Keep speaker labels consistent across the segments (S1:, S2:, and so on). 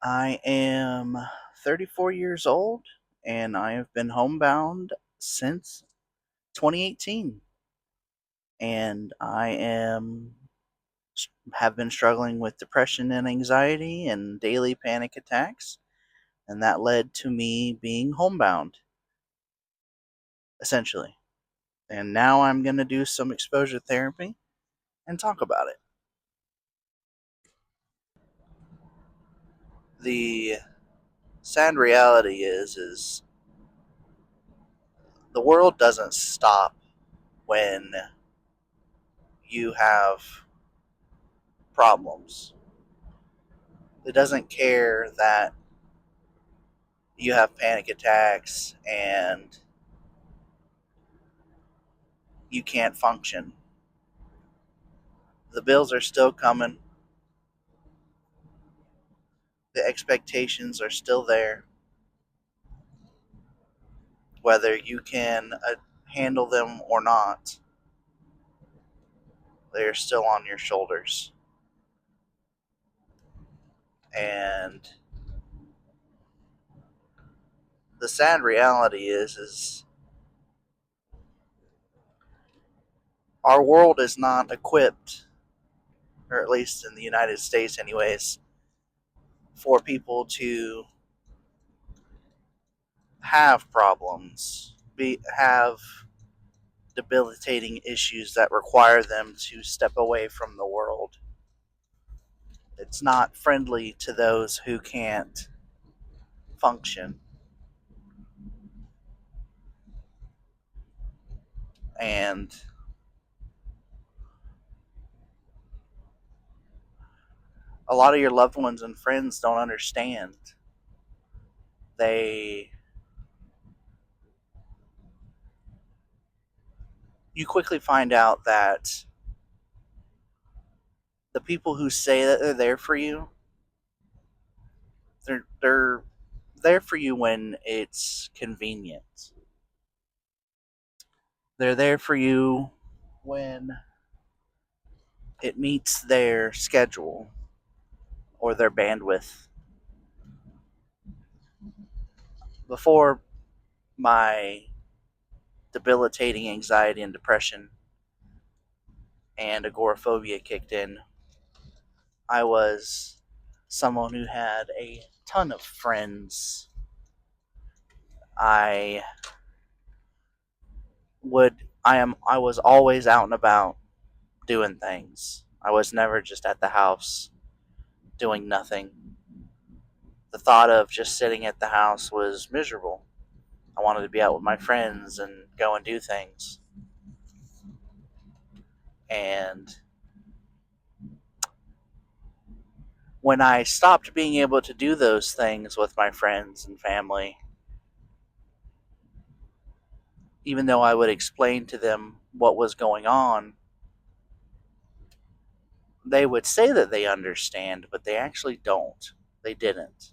S1: I am 34 years old and I have been homebound since 2018. And I am have been struggling with depression and anxiety and daily panic attacks, and that led to me being homebound essentially. And now I'm going to do some exposure therapy and talk about it. The sad reality is the world doesn't stop when you have problems. It doesn't care that you have panic attacks and you can't function. The bills are still coming. The expectations are still there. Whether you can handle them or not, they're still on your shoulders. And the sad reality is our world is not equipped, or at least in the United States anyways, for people to have problems, have debilitating issues that require them to step away from the world. It's not friendly to those who can't function. And a lot of your loved ones and friends don't understand. They You quickly find out that the people who say that they're there for you, they're there for you when it's convenient. They're there for you when it meets their schedule or their bandwidth. Before my debilitating anxiety and depression and agoraphobia kicked in, I was someone who had a ton of friends. I I was always out and about doing things. I was never just at the house doing nothing. The thought of just sitting at the house was miserable. I wanted to be out with my friends and go and do things. And when I stopped being able to do those things with my friends and family, even though I would explain to them what was going on, they would say that they understand, but they actually don't. They didn't.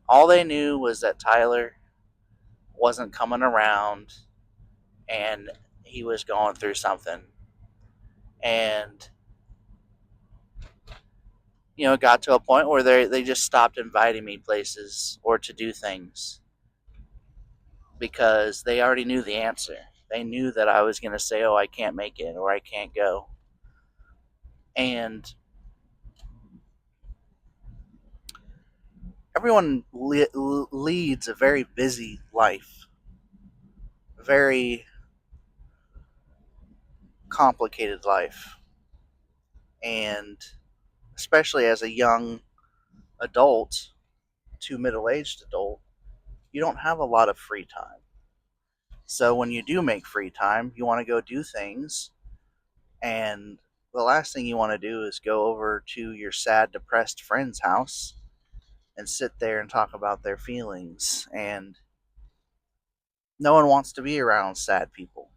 S1: All they knew was that Tyler wasn't coming around and he was going through something. And, it got to a point where they just stopped inviting me places or to do things because they already knew the answer. They knew that I was going to say, oh, I can't make it or I can't go. And everyone leads a very busy life, a very complicated life. And especially as a young adult to middle aged adult, you don't have a lot of free time. So when you do make free time, you want to go do things. And the last thing you want to do is go over to your sad, depressed friend's house and sit there and talk about their feelings. And no one wants to be around sad people.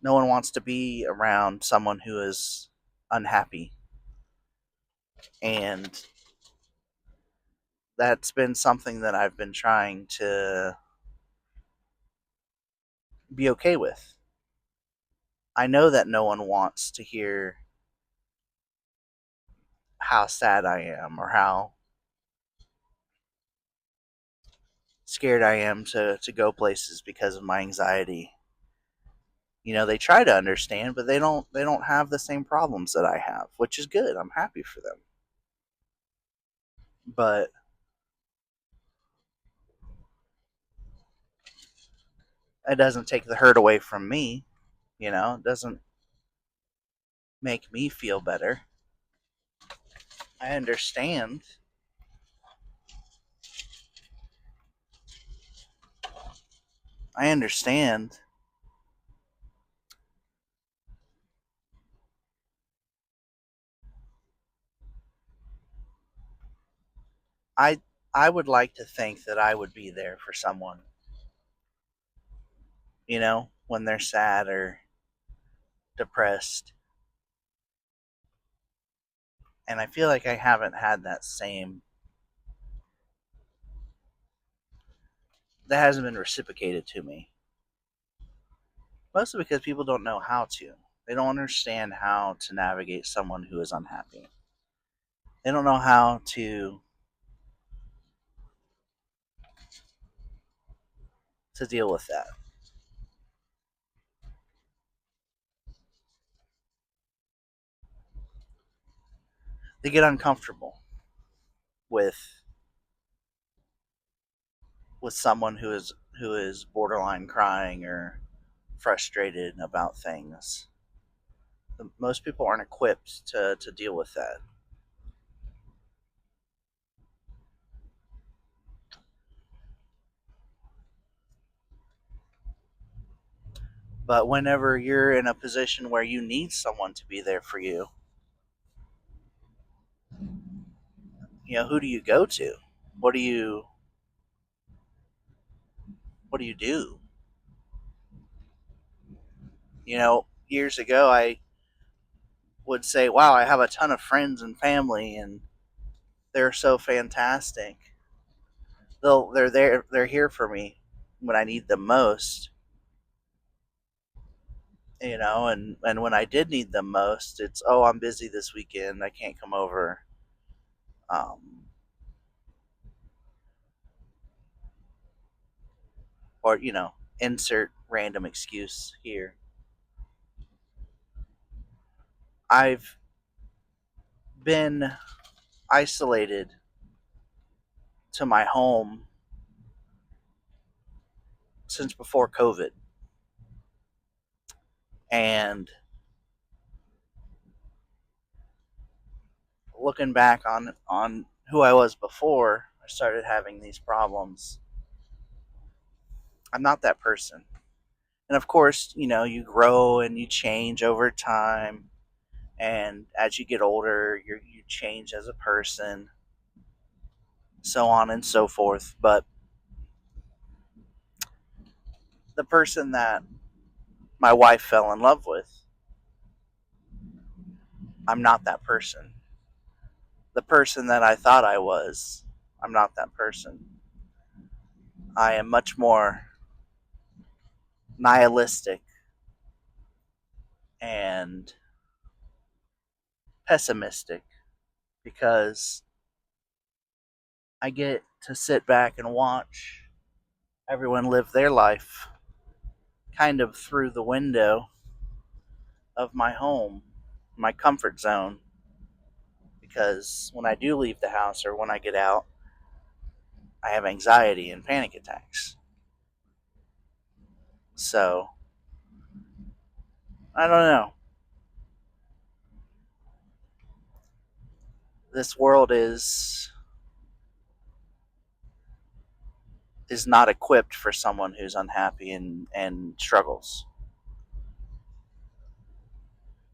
S1: No one wants to be around someone who is unhappy. And that's been something that I've been trying to be okay with. I know that no one wants to hear how sad I am or how scared I am to go places because of my anxiety. They try to understand, but they don't have the same problems that I have, which is good. I'm happy for them. But it doesn't take the hurt away from me. It doesn't make me feel better. I understand. I understand. I I would like to think that I would be there for someone, when they're sad or depressed. And I feel like I haven't had that hasn't been reciprocated to me. Mostly because people don't know how to. They don't understand how to navigate someone who is unhappy. They don't know how to deal with that. They get uncomfortable with someone who is borderline crying or frustrated about things. Most people aren't equipped to deal with that. But whenever you're in a position where you need someone to be there for you, who do you go to? What do you what do you do? Years ago I would say, "Wow, I have a ton of friends and family and they're so fantastic. They're here for me when I need them most." And when I did need them most, it's, "Oh, I'm busy this weekend. I can't come over." Um, or insert random excuse here. I've been isolated to my home since before COVID, and looking back on who I was before I started having these problems, I'm not that person. And of course, you grow and you change over time, and as you get older, you change as a person, so on and so forth. But the person that my wife fell in love with, I'm not that person. The person that I thought I was, I'm not that person. I am much more nihilistic and pessimistic because I get to sit back and watch everyone live their life kind of through the window of my home, my comfort zone. Because when I do leave the house or when I get out, I have anxiety and panic attacks. So, I don't know. This world is not equipped for someone who's unhappy and struggles.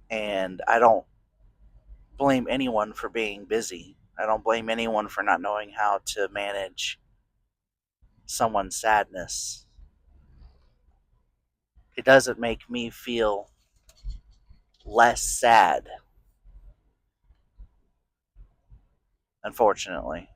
S1: And I don't blame anyone for being busy. I don't blame anyone for not knowing how to manage someone's sadness. It doesn't make me feel less sad, unfortunately.